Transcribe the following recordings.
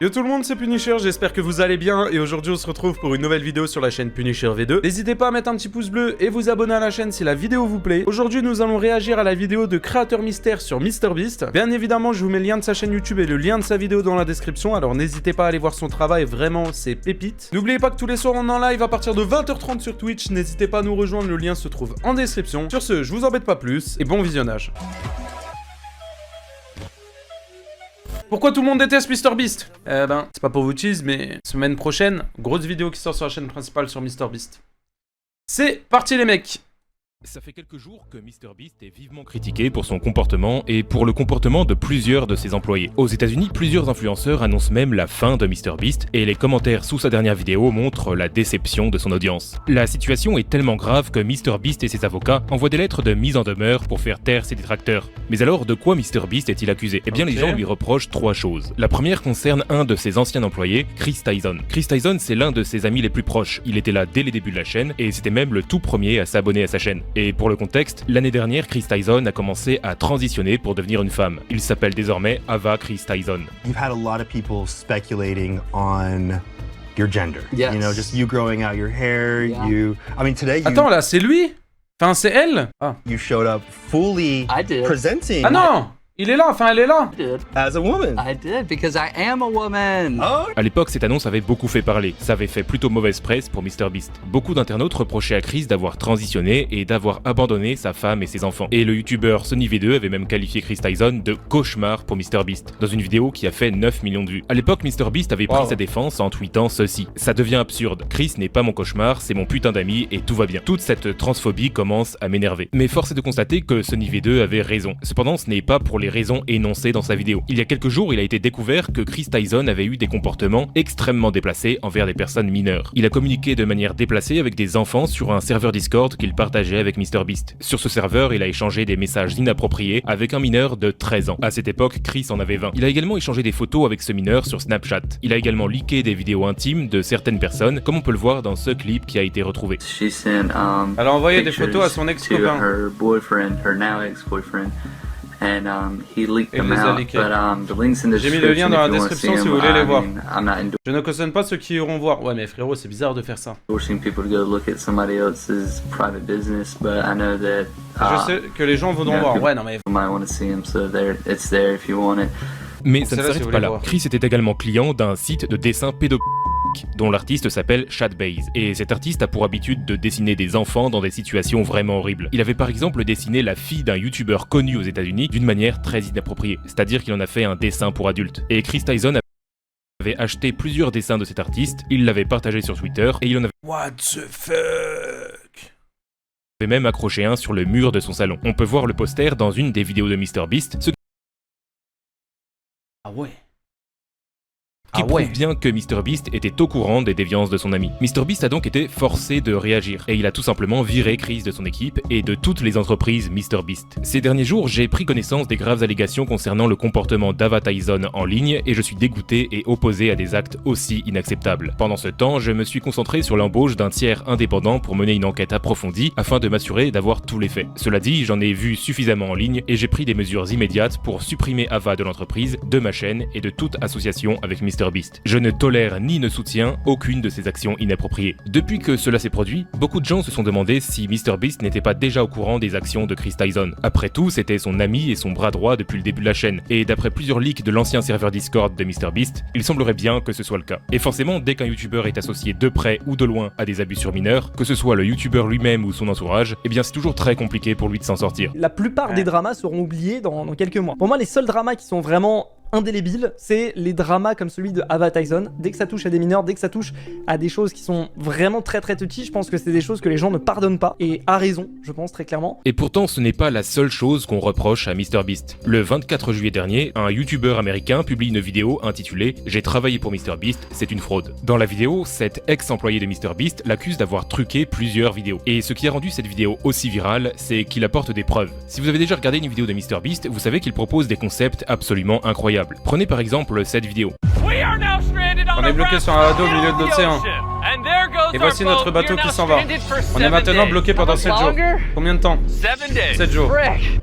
Yo tout le monde, c'est Punisher, j'espère que vous allez bien et aujourd'hui on se retrouve pour une nouvelle vidéo sur la chaîne Punisher V2. N'hésitez pas à mettre un petit pouce bleu et vous abonner à la chaîne si la vidéo vous plaît. Aujourd'hui nous allons réagir à la vidéo de Créateur Mystère sur MrBeast. Bien évidemment je vous mets le lien de sa chaîne YouTube et le lien de sa vidéo dans la description, alors n'hésitez pas à aller voir son travail, vraiment c'est pépite. N'oubliez pas que tous les soirs on est en live à partir de 20h30 sur Twitch, n'hésitez pas à nous rejoindre, le lien se trouve en description. Sur ce, je vous embête pas plus et bon visionnage. Pourquoi tout le monde déteste MrBeast? C'est pas pour vous tease, mais semaine prochaine, grosse vidéo qui sort sur la chaîne principale sur MrBeast. C'est parti les mecs! Ça fait quelques jours que MrBeast est vivement critiqué pour son comportement et pour le comportement de plusieurs de ses employés. Aux États-Unis, plusieurs influenceurs annoncent même la fin de MrBeast et les commentaires sous sa dernière vidéo montrent la déception de son audience. La situation est tellement grave que MrBeast et ses avocats envoient des lettres de mise en demeure pour faire taire ses détracteurs. Mais alors, de quoi MrBeast est-il accusé? Eh bien, les gens lui reprochent trois choses. La première concerne un de ses anciens employés, Chris Tyson. Chris Tyson, c'est l'un de ses amis les plus proches. Il était là dès les débuts de la chaîne et c'était même le tout premier à s'abonner à sa chaîne. Et pour le contexte, l'année dernière, Chris Tyson a commencé à transitionner pour devenir une femme. Il s'appelle désormais Ava Chris Tyson. You've had a lot of people speculating on your gender. Yes. You know, just you growing out your hair, Yeah. I mean, today Attends là, c'est lui? Enfin c'est elle? Ah. you showed up fully I did. presenting Ah non! Il est là, enfin elle est là! I did. as a woman. I did because I am a woman. Oh, À l'époque, cette annonce avait beaucoup fait parler. Ça avait fait plutôt mauvaise presse pour MrBeast. Beaucoup d'internautes reprochaient à Chris d'avoir transitionné et d'avoir abandonné sa femme et ses enfants. Et le youtubeur Sonny V2 avait même qualifié Chris Tyson de cauchemar pour MrBeast, dans une vidéo qui a fait 9 millions de vues. À l'époque, MrBeast avait pris sa défense en tweetant ceci: ça devient absurde. Chris n'est pas mon cauchemar, c'est mon putain d'ami et tout va bien. Toute cette transphobie commence à m'énerver. Mais force est de constater que Sonny V2 avait raison. Cependant, ce n'est pas pour les raisons énoncées dans sa vidéo. Il y a quelques jours, il a été découvert que Chris Tyson avait eu des comportements extrêmement déplacés envers des personnes mineures. Il a communiqué de manière déplacée avec des enfants sur un serveur Discord qu'il partageait avec MrBeast. Sur ce serveur, il a échangé des messages inappropriés avec un mineur de 13 ans. À cette époque, Chris en avait 20. Il a également échangé des photos avec ce mineur sur Snapchat. Il a également leaké des vidéos intimes de certaines personnes, comme on peut le voir dans ce clip qui a été retrouvé. She sent Elle a envoyé des photos à son ex-copain. to her boyfriend, her now ex-boyfriend, and he leaked Et them les a out. leakés. But the links in the J'ai mis le lien description dans la if you want to description see si vous them. voulez les I voir. mean, I'm not Je ne cautionne pas ceux qui iront voir. Ouais mais frérot, c'est bizarre de faire ça. endorsing people to go look at somebody else's private business, but I know that Je sais que les gens voudront yeah, voir. people Ouais non mais... might want to see them, so it's there if you want it. Mais ça ne Celle-là, si s'arrête vous pas voulez là. voir. Chris était également client d'un site de dessin pédophile dont l'artiste s'appelle Chatbase. Et cet artiste a pour habitude de dessiner des enfants dans des situations vraiment horribles. Il avait par exemple dessiné la fille d'un youtubeur connu aux États-Unis d'une manière très inappropriée, c'est-à-dire qu'il en a fait un dessin pour adultes. Et Chris Tyson avait acheté plusieurs dessins de cet artiste, il l'avait partagé sur Twitter et il en avait What the fuck? même accroché un sur le mur de son salon. On peut voir le poster dans une des vidéos de MrBeast, ce Ah ouais. qui Ah ouais. prouve bien que MrBeast était au courant des déviances de son ami. MrBeast a donc été forcé de réagir, et il a tout simplement viré Chris de son équipe et de toutes les entreprises MrBeast. Ces derniers jours, j'ai pris connaissance des graves allégations concernant le comportement d'Ava Tyson en ligne, et je suis dégoûté et opposé à des actes aussi inacceptables. Pendant ce temps, je me suis concentré sur l'embauche d'un tiers indépendant pour mener une enquête approfondie, afin de m'assurer d'avoir tous les faits. Cela dit, j'en ai vu suffisamment en ligne, et j'ai pris des mesures immédiates pour supprimer Ava de l'entreprise, de ma chaîne et de toute association avec MrBeast. Je ne tolère ni ne soutiens aucune de ces actions inappropriées. Depuis que cela s'est produit, beaucoup de gens se sont demandé si MrBeast n'était pas déjà au courant des actions de Chris Tyson. Après tout, c'était son ami et son bras droit depuis le début de la chaîne, et d'après plusieurs leaks de l'ancien serveur Discord de MrBeast, il semblerait bien que ce soit le cas. Et forcément, dès qu'un youtubeur est associé de près ou de loin à des abus sur mineurs, que ce soit le youtubeur lui-même ou son entourage, eh bien c'est toujours très compliqué pour lui de s'en sortir. La plupart des dramas seront oubliés dans quelques mois. Pour moi, les seuls dramas qui sont vraiment indélébiles, c'est les dramas comme celui de Ava Tyson. Dès que ça touche à des mineurs, dès que ça touche à des choses qui sont vraiment très touchy, je pense que c'est des choses que les gens ne pardonnent pas, et à raison, je pense très clairement. Et pourtant, ce n'est pas la seule chose qu'on reproche à MrBeast. Le 24 juillet dernier, un youtubeur américain publie une vidéo intitulée « J'ai travaillé pour MrBeast, c'est une fraude ». Dans la vidéo, cet ex-employé de MrBeast l'accuse d'avoir truqué plusieurs vidéos. Et ce qui a rendu cette vidéo aussi virale, c'est qu'il apporte des preuves. Si vous avez déjà regardé une vidéo de MrBeast, vous savez qu'il propose des concepts absolument incroyables. Prenez par exemple cette vidéo. On est bloqué sur un radeau au milieu de l'océan. And there goes Et voici notre bateau qui s'en va. On est maintenant bloqué pendant 7 jours. Combien de temps? 7 jours.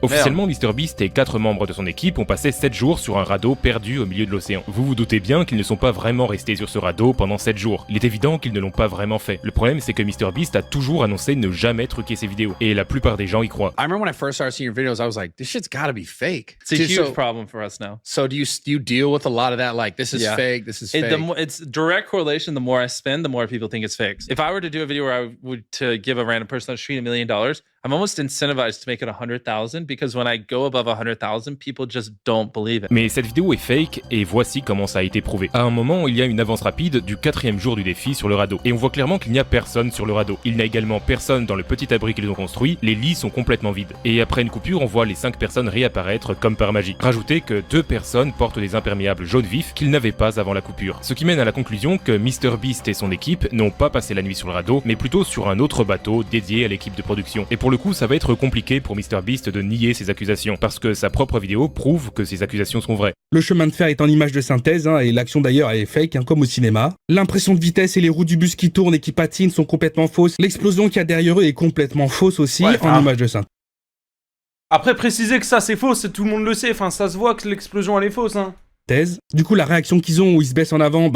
Officiellement, MrBeast et 4 membres de son équipe ont passé 7 jours sur un radeau perdu au milieu de l'océan. Vous vous doutez bien qu'ils ne sont pas vraiment restés sur ce radeau pendant 7 jours. Il est évident qu'ils ne l'ont pas vraiment fait. Le problème, c'est que MrBeast a toujours annoncé ne jamais truquer ses vidéos. Et la plupart des gens y croient. I remember when I first started seeing your videos, I was like, this shit's gotta be fake. It's a huge problem for us now. So do you deal with a lot of that? Like, this is fake, this is fake. It's direct correlation. The more I spend, the more people think it's fake. If I were to do a video where I would to give a random person on the street $1 million, I'm almost incentivized to make it 100,000 because when I go above 100,000, people just don't believe it. Mais cette vidéo est fake et voici comment ça a été prouvé. À un moment, il y a une avance rapide du 4e jour du défi sur le radeau. Et on voit clairement qu'il n'y a personne sur le radeau. Il n'y a également personne dans le petit abri qu'ils ont construit, les lits sont complètement vides. Et après une coupure, on voit les 5 personnes réapparaître comme par magie. Rajoutez que 2 personnes portent des imperméables jaunes vifs qu'ils n'avaient pas avant la coupure. Ce qui mène à la conclusion que MrBeast et son équipe n'ont pas passé la nuit sur le radeau, mais plutôt sur un autre bateau dédié à l'équipe de production. Et pour le coup, ça va être compliqué pour MrBeast de nier ces accusations, parce que sa propre vidéo prouve que ces accusations sont vraies. Le chemin de fer est en image de synthèse, et l'action d'ailleurs est fake, comme au cinéma. L'impression de vitesse et les roues du bus qui tournent et qui patinent sont complètement fausses. L'explosion qu'il y a derrière eux est complètement fausse aussi, en image de synthèse. Après, préciser que ça c'est faux, tout le monde le sait, enfin ça se voit que l'explosion elle est fausse, hein. Du coup, la réaction qu'ils ont où ils se baissent en avant,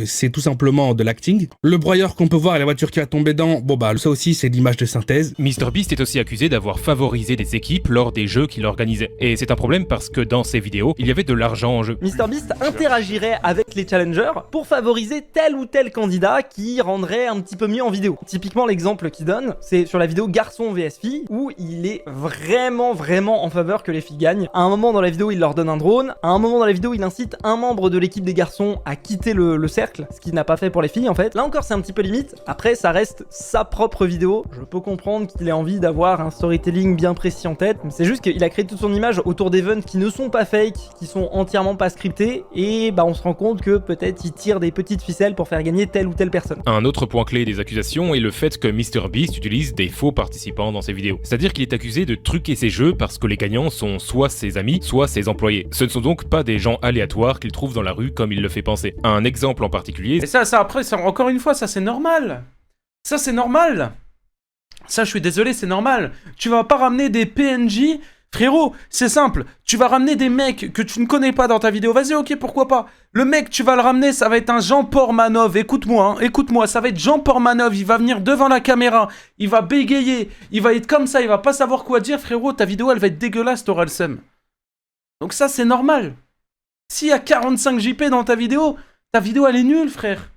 c'est tout simplement de l'acting. Le broyeur qu'on peut voir et la voiture qui va tomber dedans, ça aussi c'est de l'image de synthèse. MrBeast est aussi accusé d'avoir favorisé des équipes lors des jeux qu'il organisait. Et c'est un problème parce que dans ses vidéos, il y avait de l'argent en jeu. MrBeast interagirait avec les challengers pour favoriser tel ou tel candidat qui rendrait un petit peu mieux en vidéo. Typiquement, l'exemple qu'il donne, c'est sur la vidéo Garçon vs Filles, où il est vraiment en faveur que les filles gagnent. À un moment dans la vidéo, il leur donne un drone. À un moment dans la vidéo, il incite un membre de l'équipe des garçons à quitter le cercle, ce qu'il n'a pas fait pour les filles en fait. Là encore, c'est un petit peu limite. Après, ça reste sa propre vidéo. Je peux comprendre qu'il ait envie d'avoir un storytelling bien précis en tête, mais c'est juste qu'il a créé toute son image autour d'events qui ne sont pas fake, qui sont entièrement pas scriptés, et on se rend compte que peut-être il tire des petites ficelles pour faire gagner telle ou telle personne. Un autre point clé des accusations est le fait que MrBeast utilise des faux participants dans ses vidéos. C'est-à-dire qu'il est accusé de truquer ses jeux parce que les gagnants sont soit ses amis, soit ses employés. Ce ne sont donc pas des gens aléatoires qu'il trouve dans la rue comme il le fait penser. Un exemple en particulier... Et ça après, encore une fois, ça c'est normal. Ça c'est normal. Ça, je suis désolé, c'est normal. Tu vas pas ramener des PNJ... Frérot, c'est simple, tu vas ramener des mecs que tu ne connais pas dans ta vidéo, vas-y, ok, pourquoi pas. Le mec, tu vas le ramener, ça va être un Jean Portmanov, écoute-moi, ça va être Jean Portmanov, il va venir devant la caméra, il va bégayer, il va être comme ça, il va pas savoir quoi dire, frérot, ta vidéo, elle va être dégueulasse, t'auras le seum. Donc ça, c'est normal. S'il y a 45 JP dans ta vidéo elle est nulle, frère.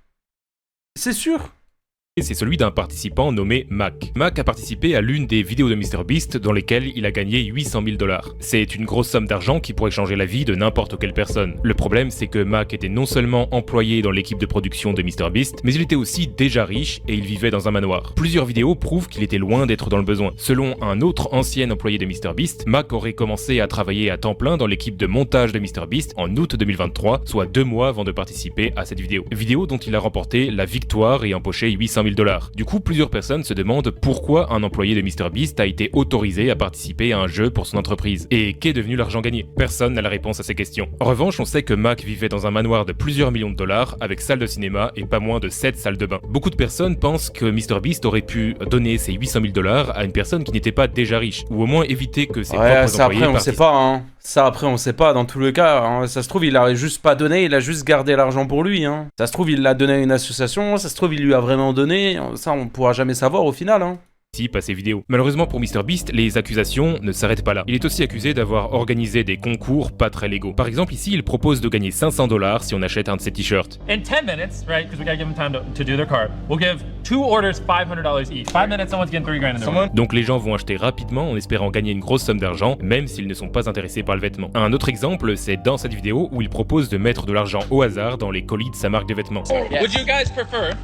C'est sûr. C'est celui d'un participant nommé Mac. Mac a participé à l'une des vidéos de MrBeast dans lesquelles il a gagné 800 000 $. C'est une grosse somme d'argent qui pourrait changer la vie de n'importe quelle personne. Le problème, c'est que Mac était non seulement employé dans l'équipe de production de MrBeast, mais il était aussi déjà riche et il vivait dans un manoir. Plusieurs vidéos prouvent qu'il était loin d'être dans le besoin. Selon un autre ancien employé de MrBeast, Mac aurait commencé à travailler à temps plein dans l'équipe de montage de MrBeast en août 2023, soit 2 mois avant de participer à cette vidéo. Vidéo dont il a remporté la victoire et empoché 800 000 $. Du coup, plusieurs personnes se demandent pourquoi un employé de MrBeast a été autorisé à participer à un jeu pour son entreprise. Et qu'est devenu l'argent gagné? Personne n'a la réponse à ces questions. En revanche, on sait que Mac vivait dans un manoir de plusieurs millions de dollars, avec salle de cinéma et pas moins de 7 salles de bain. Beaucoup de personnes pensent que MrBeast aurait pu donner ces 800 000 $ à une personne qui n'était pas déjà riche, ou au moins éviter que ses propres employés après, on sait pas, hein. Ça, après, on sait pas dans tous les cas. Hein. Ça se trouve, il a juste pas donné, il a juste gardé l'argent pour lui. Hein. Ça se trouve, il l'a donné à une association, ça se trouve, il lui a vraiment donné. Ça, on pourra jamais savoir au final. Hein. À ses vidéos. Malheureusement pour MrBeast, les accusations ne s'arrêtent pas là. Il est aussi accusé d'avoir organisé des concours pas très légaux. Par exemple, ici, il propose de gagner 500 $ si on achète un de ses t-shirts. In 10 minutes, right, because we gotta give them time to do their cart, we'll give 2 orders $500 each. 5 minutes, someone's getting 3 grand in their order. Donc les gens vont acheter rapidement en espérant gagner une grosse somme d'argent, même s'ils ne sont pas intéressés par le vêtement. Un autre exemple, c'est dans cette vidéo où il propose de mettre de l'argent au hasard dans les colis de sa marque de vêtements. Would you guys prefer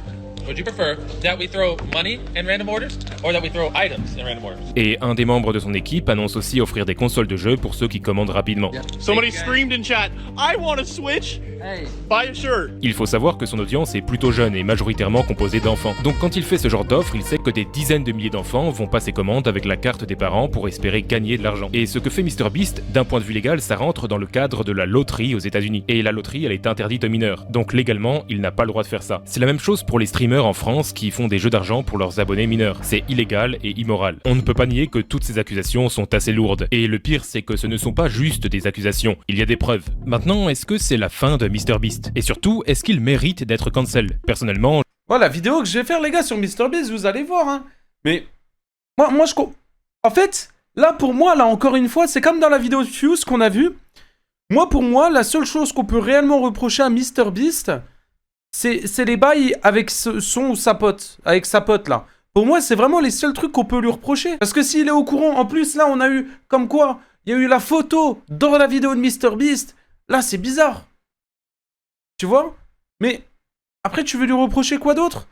that we throw money in random orders or that we throw items in random orders? Et un des membres de son équipe annonce aussi offrir des consoles de jeux pour ceux qui commandent rapidement. Somebody screamed in chat, I want a Switch! Il faut savoir que son audience est plutôt jeune et majoritairement composée d'enfants. Donc quand il fait ce genre d'offre, il sait que des dizaines de milliers d'enfants vont passer commande avec la carte des parents pour espérer gagner de l'argent. Et ce que fait MrBeast, d'un point de vue légal, ça rentre dans le cadre de la loterie aux États-Unis. Et la loterie, elle est interdite aux mineurs. Donc légalement, il n'a pas le droit de faire ça. C'est la même chose pour les streamers en France qui font des jeux d'argent pour leurs abonnés mineurs. C'est illégal et immoral. On ne peut pas nier que toutes ces accusations sont assez lourdes. Et le pire, c'est que ce ne sont pas juste des accusations. Il y a des preuves. Maintenant, est-ce que c'est la fin de MrBeast? Et surtout, est-ce qu'il mérite d'être cancel? Personnellement, voilà, la vidéo que je vais faire, les gars, sur MrBeast, vous allez voir, hein. Mais, moi, en fait, là, pour moi, là, encore une fois, c'est comme dans la vidéo de Fuse qu'on a vue. Moi, pour moi, la seule chose qu'on peut réellement reprocher à MrBeast, c'est les bails avec son ou sa pote, avec sa pote, là. Pour moi, c'est vraiment les seuls trucs qu'on peut lui reprocher. Parce que s'il est au courant, en plus, là, on a eu, comme quoi, il y a eu la photo dans la vidéo de MrBeast. Là, c'est bizarre. Tu vois? Mais, après, tu veux lui reprocher quoi d'autre?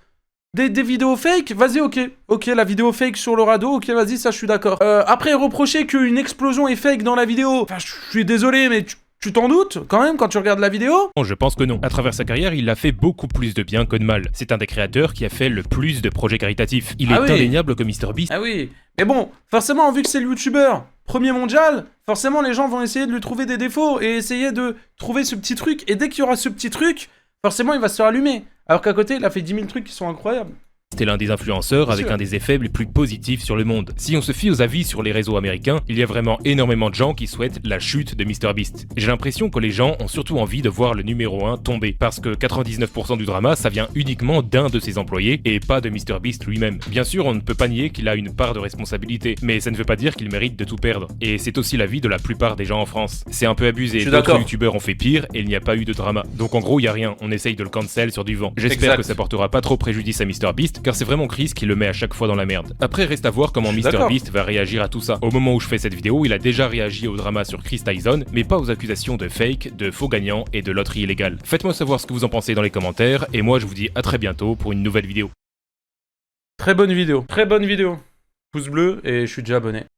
Des vidéos fake? Vas-y, ok. Ok, la vidéo fake sur le radeau, ok, vas-y, ça, je suis d'accord. Après, reprocher qu'une explosion est fake dans la vidéo. Enfin, je suis désolé, mais tu t'en doutes, quand même, quand tu regardes la vidéo? je pense que non. À travers sa carrière, il a fait beaucoup plus de bien que de mal. C'est un des créateurs qui a fait le plus de projets caritatifs. Il est indéniable que MrBeast. Ah oui. Mais bon, forcément, vu que c'est le youtubeur premier mondial, forcément, les gens vont essayer de lui trouver des défauts et essayer de trouver ce petit truc. Et dès qu'il y aura ce petit truc, forcément, il va se faire allumer. Alors qu'à côté, il a fait 10 000 trucs qui sont incroyables. C'est l'un des influenceurs avec un des effets les plus positifs sur le monde. Si on se fie aux avis sur les réseaux américains, il y a vraiment énormément de gens qui souhaitent la chute de MrBeast. J'ai l'impression que les gens ont surtout envie de voir le numéro 1 tomber, parce que 99% du drama, ça vient uniquement d'un de ses employés et pas de MrBeast lui-même. Bien sûr, on ne peut pas nier qu'il a une part de responsabilité, mais ça ne veut pas dire qu'il mérite de tout perdre. Et c'est aussi l'avis de la plupart des gens en France. C'est un peu abusé, d'autres youtubeurs ont fait pire et il n'y a pas eu de drama. Donc en gros, il y a rien, on essaye de le cancel sur du vent. J'espère que ça portera pas trop préjudice à MrBeast, car c'est vraiment Chris qui le met à chaque fois dans la merde. Après, reste à voir comment MrBeast va réagir à tout ça. Au moment où je fais cette vidéo, il a déjà réagi au drama sur Chris Tyson, mais pas aux accusations de fake, de faux gagnants et de loterie illégale. Faites-moi savoir ce que vous en pensez dans les commentaires, et moi je vous dis à très bientôt pour une nouvelle vidéo. Très bonne vidéo. Très bonne vidéo. Pouce bleu et je suis déjà abonné.